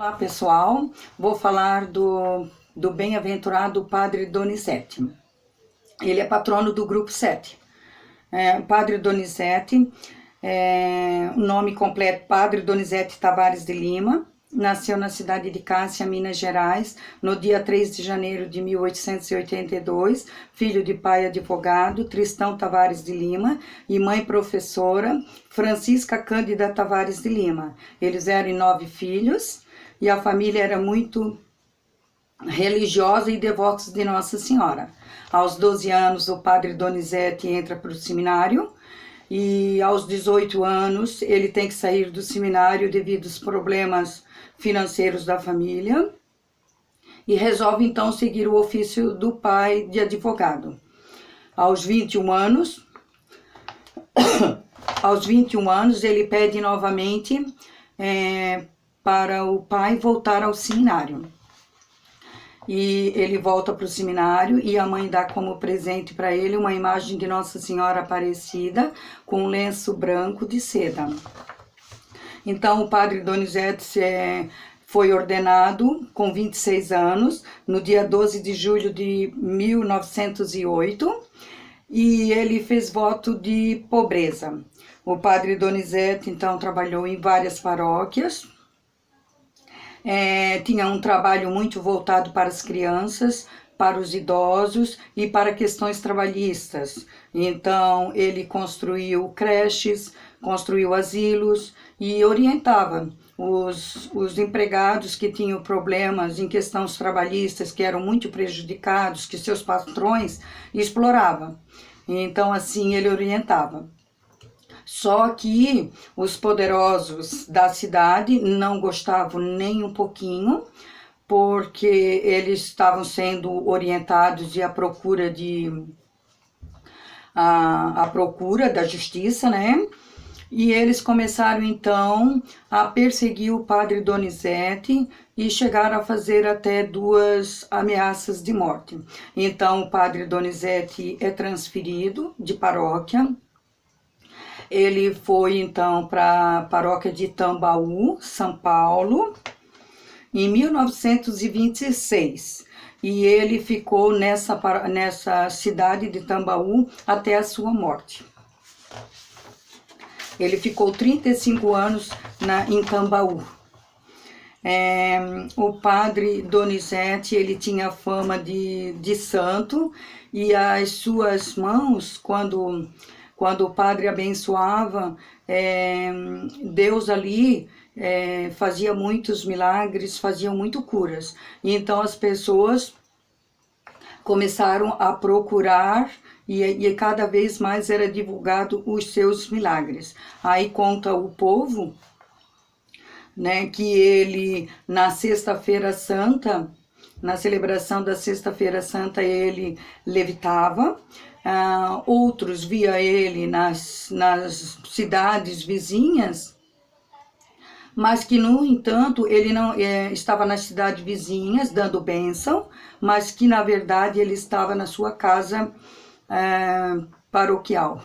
Olá pessoal, vou falar do bem-aventurado Padre Donizete. Ele é patrono do Grupo 7. O Padre Donizete, o nome completo Padre Donizete Tavares de Lima, nasceu na cidade de Cássia, Minas Gerais, no dia 3 de janeiro de 1882, filho de pai advogado, Tristão Tavares de Lima, e mãe professora, Francisca Cândida Tavares de Lima. Eles eram 9 filhos, e a família era muito religiosa e devotos de Nossa Senhora. Aos 12 anos, o Padre Donizete entra para o seminário, e aos 18 anos ele tem que sair do seminário devido aos problemas financeiros da família, e resolve então seguir o ofício do pai de advogado. Aos 21 anos, ele pede novamente para o pai voltar ao seminário. E ele volta para o seminário e a mãe dá como presente para ele uma imagem de Nossa Senhora Aparecida com um lenço branco de seda. Então o Padre Donizete foi ordenado com 26 anos, no dia 12 de julho de 1908, e ele fez voto de pobreza. O Padre Donizete então trabalhou em várias paróquias, tinha um trabalho muito voltado para as crianças, para os idosos e para questões trabalhistas. Então, ele construiu creches, construiu asilos e orientava os empregados que tinham problemas em questões trabalhistas, que eram muito prejudicados, que seus patrões exploravam. Então, assim, ele orientava. Só que os poderosos da cidade não gostavam nem um pouquinho, porque eles estavam sendo orientados e à procura da justiça, né? E eles começaram então a perseguir o Padre Donizete e chegaram a fazer até 2 ameaças de morte. Então o Padre Donizete é transferido de paróquia. Ele foi então para a paróquia de Tambaú, São Paulo, em 1926. E ele ficou nessa cidade de Tambaú até a sua morte. Ele ficou 35 anos em Tambaú. O Padre Donizete, ele tinha fama de santo, e as suas mãos, quando o padre abençoava, Deus ali fazia muitos milagres, fazia muito curas. E então as pessoas começaram a procurar e cada vez mais era divulgado os seus milagres. Aí conta o povo, né, que ele na Sexta-feira Santa, na celebração da Sexta-feira Santa, ele levitava. Outros via ele nas cidades vizinhas, mas que, no entanto, ele não estava nas cidades vizinhas dando bênção, mas que, na verdade, ele estava na sua casa paroquial.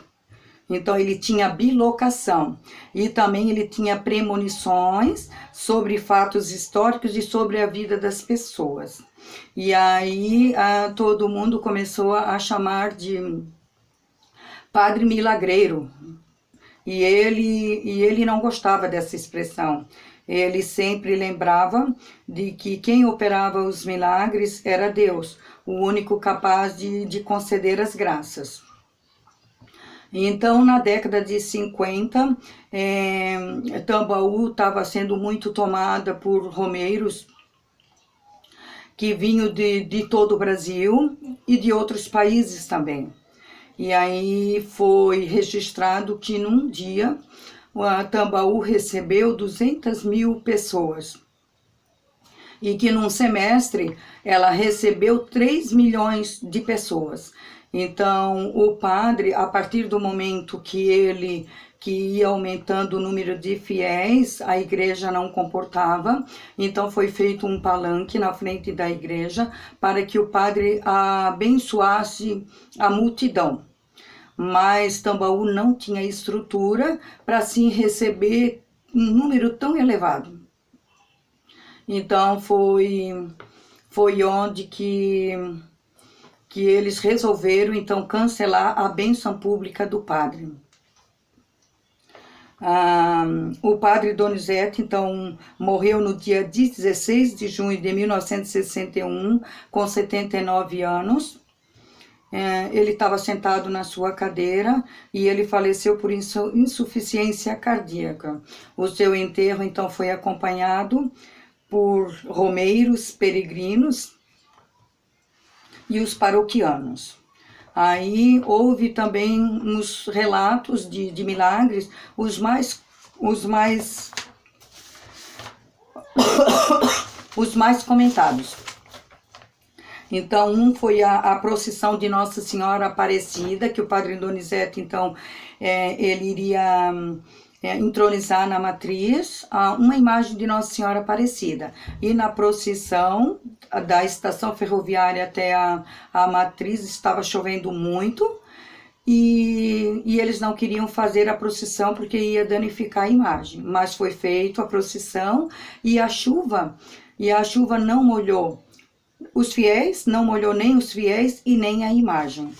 Então, ele tinha bilocação, e também ele tinha premonições sobre fatos históricos e sobre a vida das pessoas. E aí todo mundo começou a chamar de Padre Milagreiro, e ele não gostava dessa expressão. Ele sempre lembrava de que quem operava os milagres era Deus, o único capaz de conceder as graças. Então, na década de 50, Tambaú estava sendo muito tomada por romeiros que vinham de todo o Brasil e de outros países também. E aí foi registrado que num dia a Tambaú recebeu 200.000 pessoas. E que num semestre ela recebeu 3 milhões de pessoas. Então o padre, a partir do momento que ia aumentando o número de fiéis, a igreja não comportava, então foi feito um palanque na frente da igreja para que o padre abençoasse a multidão. Mas Tambaú não tinha estrutura para assim receber um número tão elevado. Então foi onde que eles resolveram então cancelar a bênção pública do padre. O padre Donizete, então, morreu no dia 16 de junho de 1961, com 79 anos. Ele estava sentado na sua cadeira e ele faleceu por insuficiência cardíaca. O seu enterro, então, foi acompanhado por romeiros, peregrinos e os paroquianos. Aí houve também uns relatos de milagres, os mais comentados. Então, um foi a procissão de Nossa Senhora Aparecida, que o padre Donizete, então, ele iria entronizar na matriz uma imagem de Nossa Senhora Aparecida. E na procissão da estação ferroviária até a matriz estava chovendo muito e eles não queriam fazer a procissão porque ia danificar a imagem. Mas foi feita a procissão e a chuva não molhou os fiéis, não molhou nem os fiéis e nem a imagem.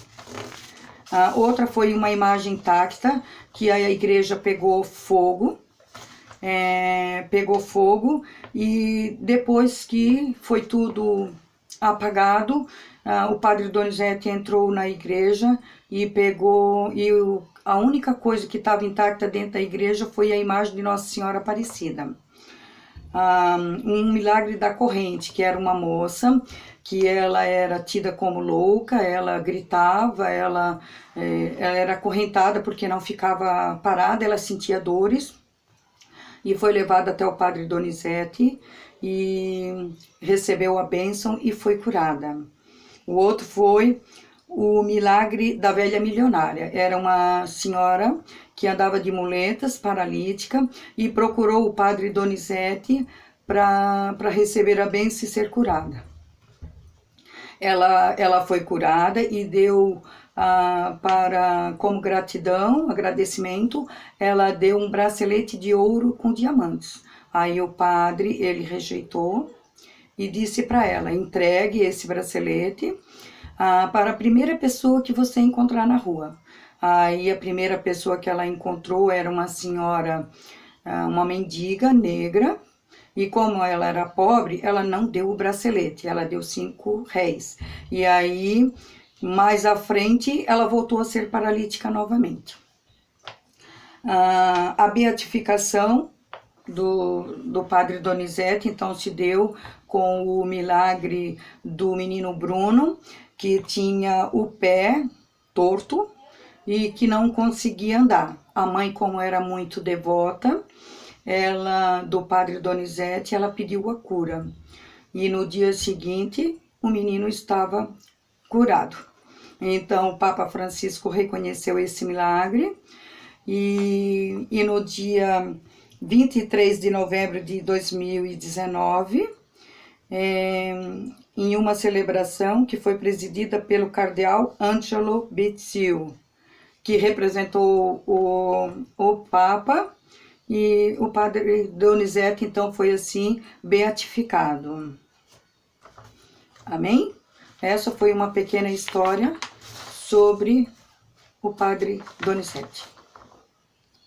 A outra foi uma imagem intacta, que a igreja pegou fogo, e depois que foi tudo apagado, o padre Donizete entrou na igreja e pegou, a única coisa que estava intacta dentro da igreja foi a imagem de Nossa Senhora Aparecida. Um milagre da corrente, que era uma moça, que ela era tida como louca, ela gritava, ela era acorrentada porque não ficava parada, ela sentia dores, e foi levada até o padre Donizete, e recebeu a bênção e foi curada. O outro foi o milagre da velha milionária. Era uma senhora que andava de muletas, paralítica, e procurou o padre Donizete para receber a bênção e ser curada. Ela foi curada e deu, como gratidão, agradecimento, ela deu um bracelete de ouro com diamantes. Aí o padre, ele rejeitou e disse para ela: entregue esse bracelete para a primeira pessoa que você encontrar na rua. Aí a primeira pessoa que ela encontrou era uma senhora, uma mendiga negra, e como ela era pobre, ela não deu o bracelete, ela deu 5 réis. E aí, mais à frente, ela voltou a ser paralítica novamente. A beatificação do padre Donizete, então, se deu com o milagre do menino Bruno, que tinha o pé torto e que não conseguia andar. A mãe, como era muito devota, do padre Donizete, ela pediu a cura. E no dia seguinte, o menino estava curado. Então, o Papa Francisco reconheceu esse milagre e no dia 23 de novembro de 2019, em uma celebração que foi presidida pelo cardeal Angelo Becciu, que representou o Papa, e o padre Donizete, então, foi assim beatificado. Amém? Essa foi uma pequena história sobre o padre Donizete.